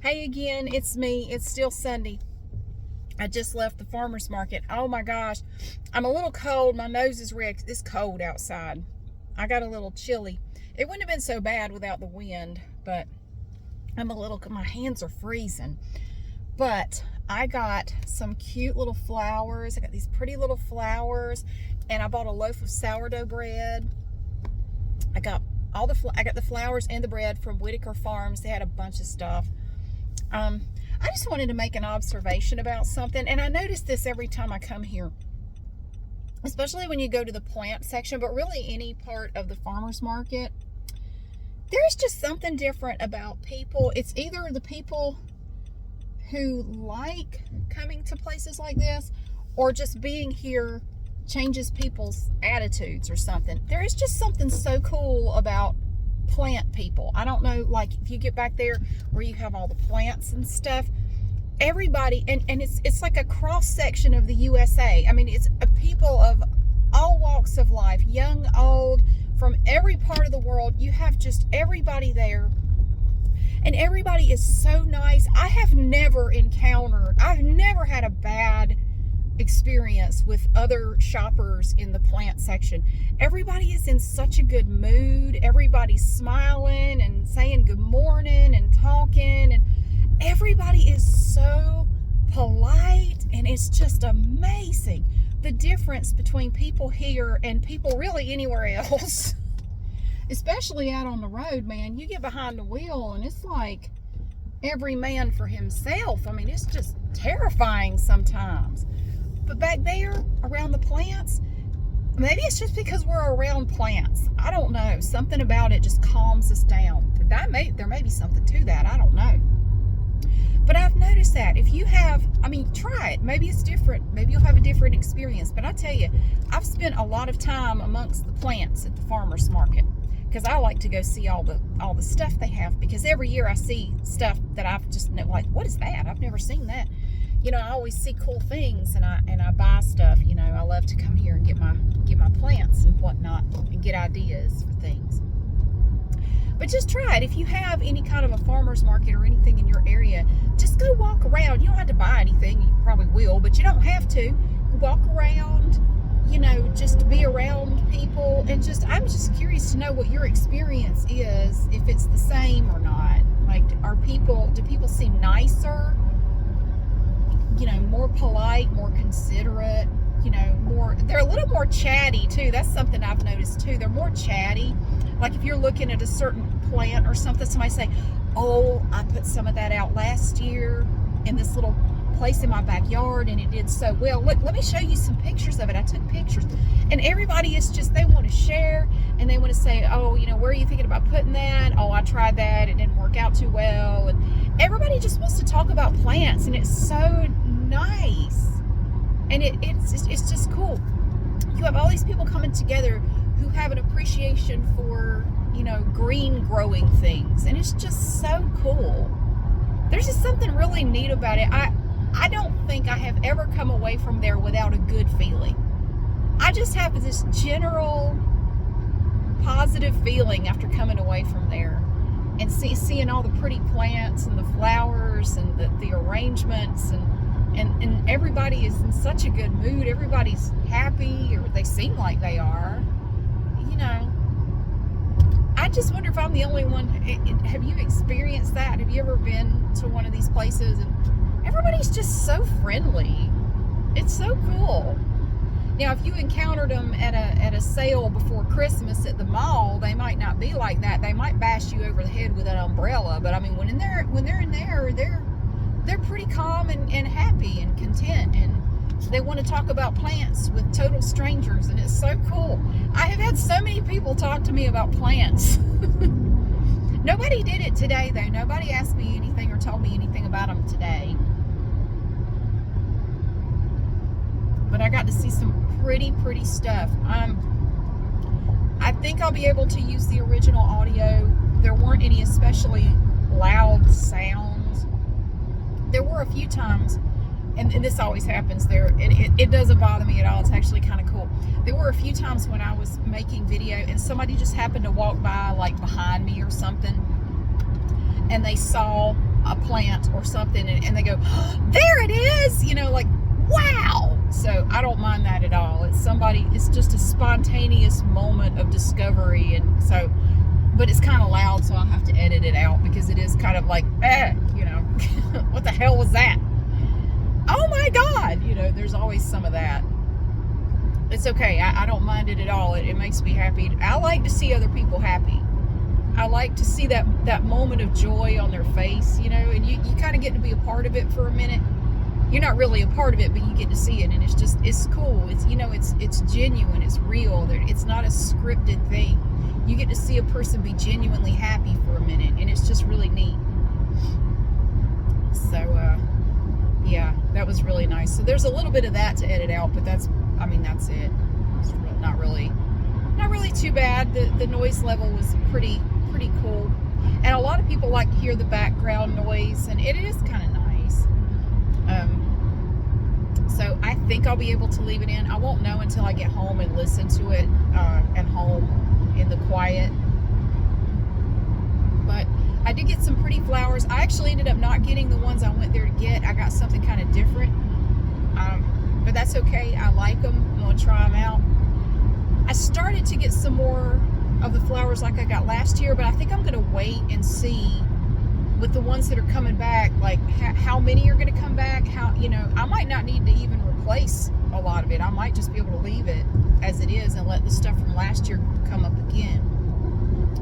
Hey again, it's me. It's still Sunday. I just left the farmer's market. Oh my gosh, I'm a little cold. My nose is red. It's cold outside. I got a little chilly. It wouldn't have been so bad without the wind, but my hands are freezing. But I got some cute little flowers. I got these pretty little flowers, and I bought a loaf of sourdough bread. I got the flowers and the bread from Whitaker Farms. They had a bunch of stuff. I just wanted to make an observation about something, and I notice this every time I come here, especially when you go to the plant section, but really any part of the farmer's market. There's just something different about people. It's either the people who like coming to places like this, or just being here changes people's attitudes or something. There is just something so cool about plant people. I don't know, like if you get back there where you have all the plants and stuff, everybody, and it's like a cross section of the USA. I mean, it's people of all walks of life, young, old, from every part of the world. You have just everybody there, and everybody is so nice. I've never had a bad experience with other shoppers in the plant section. Everybody is in such a good mood. Everybody's smiling and saying good morning and talking, and everybody is so polite, and it's just amazing the difference between people here and people really anywhere else. Especially out on the road, man. You get behind the wheel and it's like every man for himself. I mean, it's just terrifying sometimes. But back there around the plants, maybe it's just because we're around plants. I don't know. Something about it just calms us down. There may be something to that. I don't know. But I've noticed that if you have, try it. Maybe it's different. Maybe you'll have a different experience. But I tell you, I've spent a lot of time amongst the plants at the farmer's market, because I like to go see all the stuff they have, because every year I see stuff that I've just like, what is that? I've never seen that. I always see cool things, and I buy stuff. I love to come here and get my plants and whatnot, and get ideas for things. But just try it. If you have any kind of a farmer's market or anything in your area, just go walk around. You don't have to buy anything. You probably will, but you don't have to. Walk around, just to be around people, and I'm just curious to know what your experience is, if it's the same or not. Like, do people seem nicer? More polite, more considerate, they're a little more chatty too. That's something I've noticed too. They're more chatty. Like if you're looking at a certain plant or something, somebody say, oh, I put some of that out last year in this little place in my backyard, and it did so well. Look, let me show you some pictures of it. I took pictures, and everybody is just, they want to share, and they want to say, oh, where are you thinking about putting that? Oh, I tried that, it didn't work out too well. And everybody just wants to talk about plants, and it's so nice, and it's just cool. You have all these people coming together who have an appreciation for green growing things, and it's just so cool. There's just something really neat about it. I don't think I have ever come away from there without a good feeling. I just have this general positive feeling after coming away from there, and seeing all the pretty plants and the flowers and the arrangements, and everybody is in such a good mood. Everybody's happy, or they seem like they are. I just wonder if I'm the only one. Have you experienced that? Have you ever been to one of these places and everybody's just so friendly? It's so cool. Now, if you encountered them at a sale before Christmas at the mall, they might not be like that. They might bash you over the head with an umbrella. But when they're in there, they're pretty calm and happy and content, and they want to talk about plants with total strangers, and it's so cool. I have had so many people talk to me about plants. Nobody did it today, though. Nobody asked me anything or told me anything about them today. But I got to see some pretty stuff. I think I'll be able to use the original audio. There weren't any especially loud sounds. There were a few times, and this always happens there, it doesn't bother me at all. It's actually kind of cool. There were a few times when I was making video and somebody just happened to walk by, like behind me or something, and they saw a plant or something, and they go, oh, there it is, you know, like, wow. So I don't mind that at all. It's just a spontaneous moment of discovery. And so, but it's kind of loud, so I'll have to edit it out because it is kind of like, you know, what the hell was that? Oh my God, you know, there's always some of that. It's okay. I don't mind it at all. It makes me happy. I like to see other people happy. I like to see that moment of joy on their face, you know, and you kind of get to be a part of it for a minute. You're not really a part of it, but you get to see it, and it's cool. It's, you know, it's genuine, it's real. It's not a scripted thing. You get to see a person be genuinely happy for a minute, and it's just really neat. So, yeah, that was really nice. So there's a little bit of that to edit out, but that's it. It's not really too bad. The noise level was pretty cool, and a lot of people like to hear the background noise, and it is kind of nice. So I think I'll be able to leave it in. I won't know until I get home and listen to it at home in the quiet. But I did get some pretty flowers. I actually ended up not getting the ones I went there to get. I got something kind of different. But that's okay. I like them. I'm going to try them out. I started to get some more of the flowers like I got last year, but I think I'm going to wait and see with the ones that are coming back, like how many are going to come back. How, you know, I might not need to even replace a lot of it. I might just be able to leave it as it is and let the stuff from last year come up again.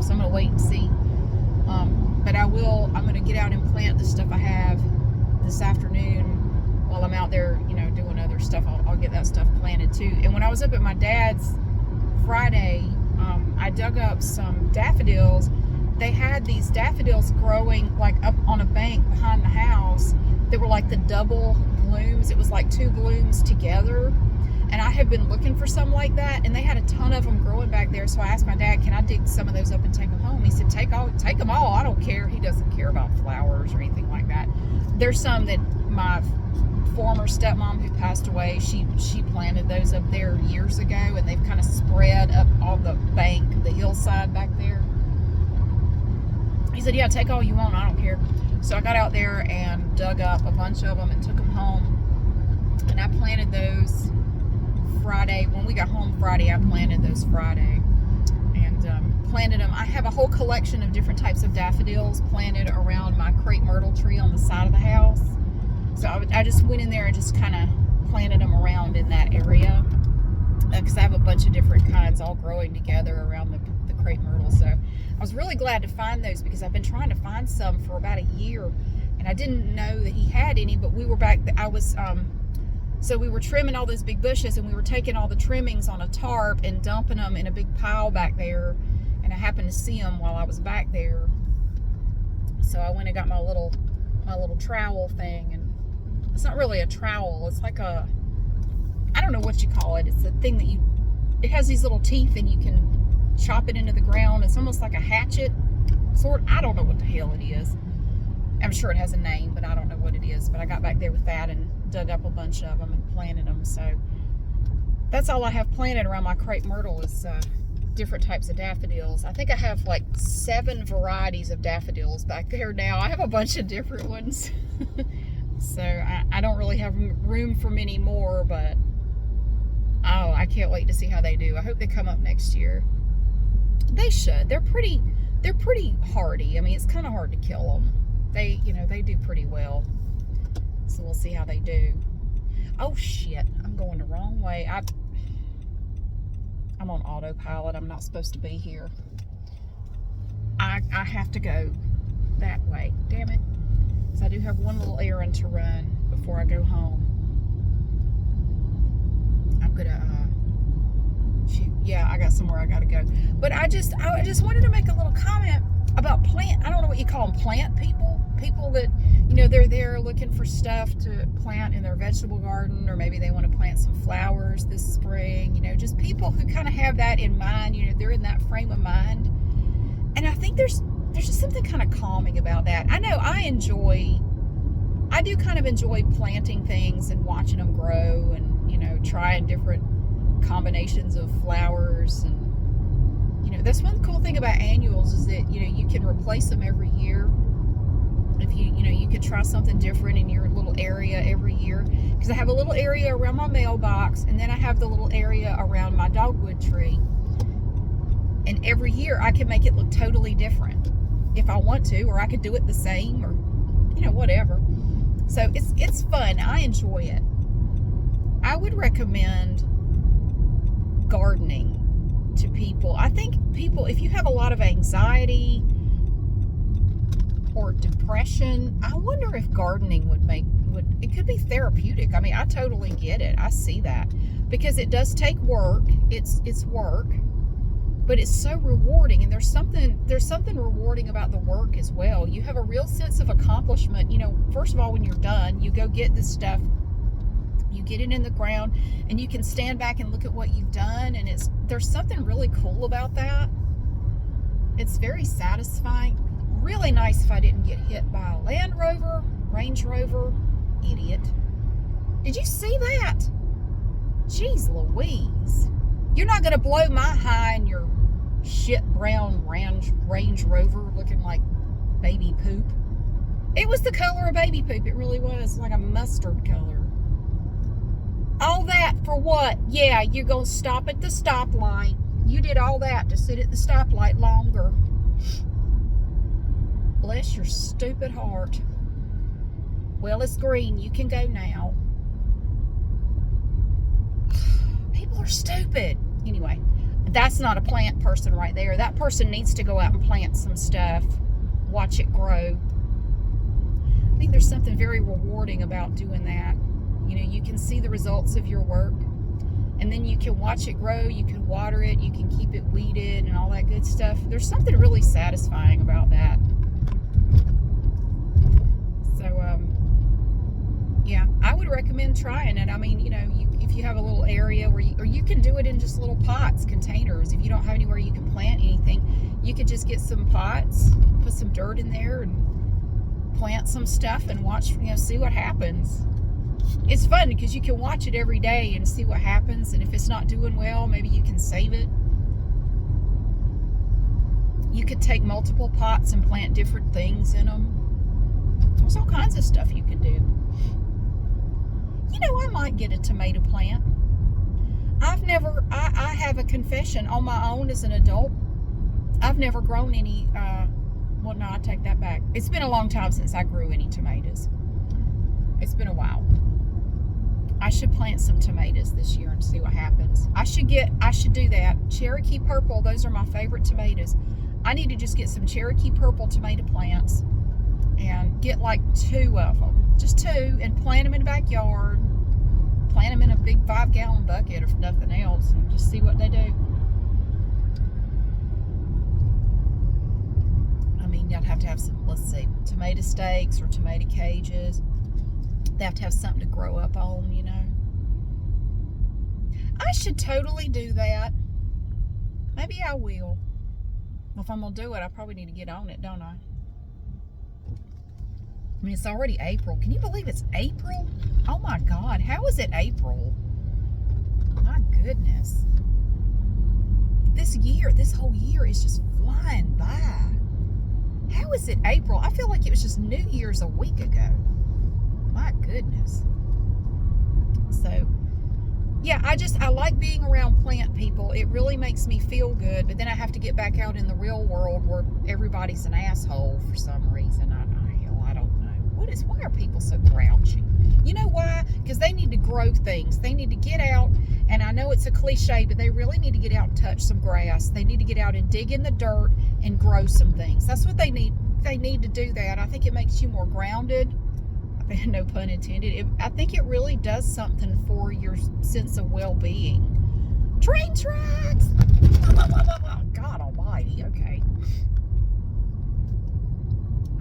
So I'm going to wait and see. But I'm going to get out and plant the stuff I have this afternoon while I'm out there, you know, doing other stuff. I'll get that stuff planted too. And when I was up at my dad's Friday, I dug up some daffodils. They had these daffodils growing like up on a bank behind the house. They were like the double blooms. It was like two blooms together. And I had been looking for some like that, and they had a ton of them growing back there. So I asked my dad, can I dig some of those up and take them home? He said, take them all. I don't care. He doesn't care about flowers or anything like that. There's some that my former stepmom who passed away, she planted those up there years ago, and they've kind of spread up on the bank, the hillside back there. He said, yeah, take all you want. I don't care. So I got out there and dug up a bunch of them and took them home. And I planted those Friday. When we got home Friday, I planted those Friday. And planted them. I have a whole collection of different types of daffodils planted around my crepe myrtle tree on the side of the house. So I just went in there and just kind of planted them around in that area. Because I have a bunch of different kinds all growing together around the crepe myrtle. So I was really glad to find those because I've been trying to find some for about a year, and I didn't know that he had any. But we were back. So we were trimming all those big bushes, and we were taking all the trimmings on a tarp and dumping them in a big pile back there. And I happened to see them while I was back there. So I went and got my little trowel thing, and it's not really a trowel. It's like I don't know what you call it. It's a thing that it has these little teeth, and you can chop it into the ground. It's almost like a hatchet sort. I don't know what the hell it is. I'm sure it has a name, but I don't know what it is. But I got back there with that and dug up a bunch of them and planted them. So that's all I have planted around my crepe myrtle is different types of daffodils. I think I have like 7 varieties of daffodils back there now. I have a bunch of different ones. So I don't really have room for many more, but oh, I can't wait to see how they do. I hope they come up next year. They should. They're pretty hardy. I mean, it's kind of hard to kill them. They do pretty well. So we'll see how they do. Oh shit, I'm going the wrong way. I'm on autopilot. I'm not supposed to be here. I have to go that way. Damn it. So I do have one little errand to run before I go home. I'm gonna shoot. Yeah, I got somewhere I gotta go. But I just wanted to make a little comment about I don't know what you call them, plant people. People that, they're there looking for stuff to plant in their vegetable garden, or maybe they want to plant some flowers this spring. Just people who kind of have that in mind. They're in that frame of mind. And I think there's just something kind of calming about that. I know I do kind of enjoy planting things and watching them grow and, trying different combinations of flowers. And, that's one cool thing about annuals is that, you can replace them every year. If you could try something different in your little area every year. Because I have a little area around my mailbox, and then I have the little area around my dogwood tree. And every year I can make it look totally different if I want to, or I could do it the same, or whatever. So it's fun. I enjoy it. I would recommend gardening to people. I think people, if you have a lot of anxiety or depression, I wonder if gardening it could be therapeutic. I mean, I totally get it. I see that, because it does take work. It's work, but it's so rewarding, and there's something rewarding about the work as well. You have a real sense of accomplishment. First of all, when you're done, you go get this stuff, you get it in the ground, and you can stand back and look at what you've done, and there's something really cool about that. It's very satisfying. Really nice if I didn't get hit by a Land Rover, Range Rover, idiot. Did you see that? Jeez Louise. You're not going to blow my high in your shit brown Range Rover looking like baby poop. It was the color of baby poop. It really was, like a mustard color. All that for what? Yeah, you're going to stop at the stoplight. You did all that to sit at the stoplight longer. Bless your stupid heart. Well, it's green. You can go now. People are stupid. Anyway, that's not a plant person right there. That person needs to go out and plant some stuff. Watch it grow. I think there's something very rewarding about doing that. You can see the results of your work, and then you can watch it grow. You can water it. You can keep it weeded and all that good stuff. There's something really satisfying about that. So, yeah, I would recommend trying it. I mean, if you have a little area or you can do it in just little pots, containers. If you don't have anywhere you can plant anything, you could just get some pots, put some dirt in there, and plant some stuff and watch, see what happens. It's fun because you can watch it every day and see what happens. And if it's not doing well, maybe you can save it. You could take multiple pots and plant different things in them. There's all kinds of stuff you can do. I might get a tomato plant. I have a confession on my own as an adult. I've never grown any, well, no, I take that back. It's been a long time since I grew any tomatoes. It's been a while. I should plant some tomatoes this year and see what happens. I should do that. Cherokee Purple, those are my favorite tomatoes. I need to just get some Cherokee Purple tomato plants and get like 2 of them. Just 2, and plant them in the backyard. Plant them in a big 5-gallon bucket, if nothing else, and just see what they do. I mean, you'd have to have some, let's see, tomato stakes or tomato cages. They have to have something to grow up on, I should totally do that. Maybe I will. Well, if I'm going to do it, I probably need to get on it, don't I? I mean, it's already April. Can you believe it's April? Oh my God, how is it April? My goodness. This whole year is just flying by. How is it April? I feel like it was just New Year's a week ago. My goodness. So, yeah, I like being around plant people. It really makes me feel good, but then I have to get back out in the real world where everybody's an asshole for some reason. I don't know. Why are people so grouchy? You know why? Because they need to grow things. They need to get out, and I know it's a cliche, but they really need to get out and touch some grass. They need to get out and dig in the dirt and grow some things. That's what they need. They need to do that. I think it makes you more grounded. No pun intended. I think it really does something for your sense of well-being. Train tracks! God almighty, okay.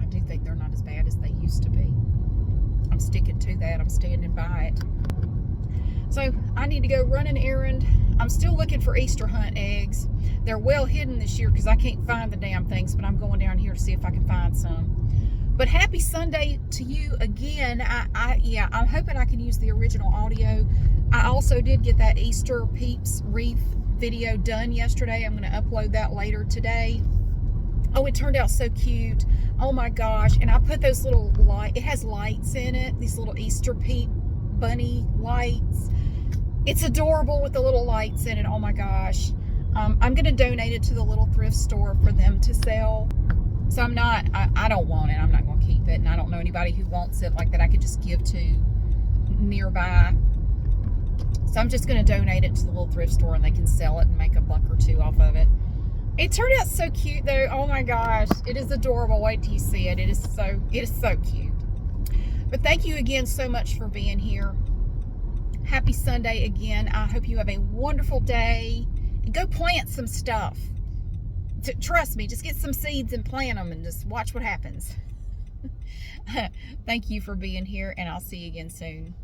I do think they're not as bad as they used to be. I'm sticking to that. I'm standing by it. So I need to go run an errand. I'm still looking for Easter hunt eggs. They're well hidden this year because I can't find the damn things, but I'm going down here to see if I can find some. But happy Sunday to you again. I'm hoping I can use the original audio. I also did get that Easter Peeps wreath video done yesterday. I'm going to upload that later today. Oh, it turned out so cute. Oh my gosh. And I put those little it has lights in it, these little Easter bunny lights. It's adorable with the little lights in it. Oh my gosh. I'm going to donate it to the little thrift store for them to sell. So I don't want it. I'm not going to keep it. And I don't know anybody who wants it like that I could just give to nearby. So I'm just going to donate it to the little thrift store and they can sell it and make a buck or two off of it. It turned out so cute though. Oh my gosh. It is adorable. Wait till you see it. It is so cute. But thank you again so much for being here. Happy Sunday again. I hope you have a wonderful day. And go plant some stuff. Trust me, just get some seeds and plant them and just watch what happens. Thank you for being here, and I'll see you again soon.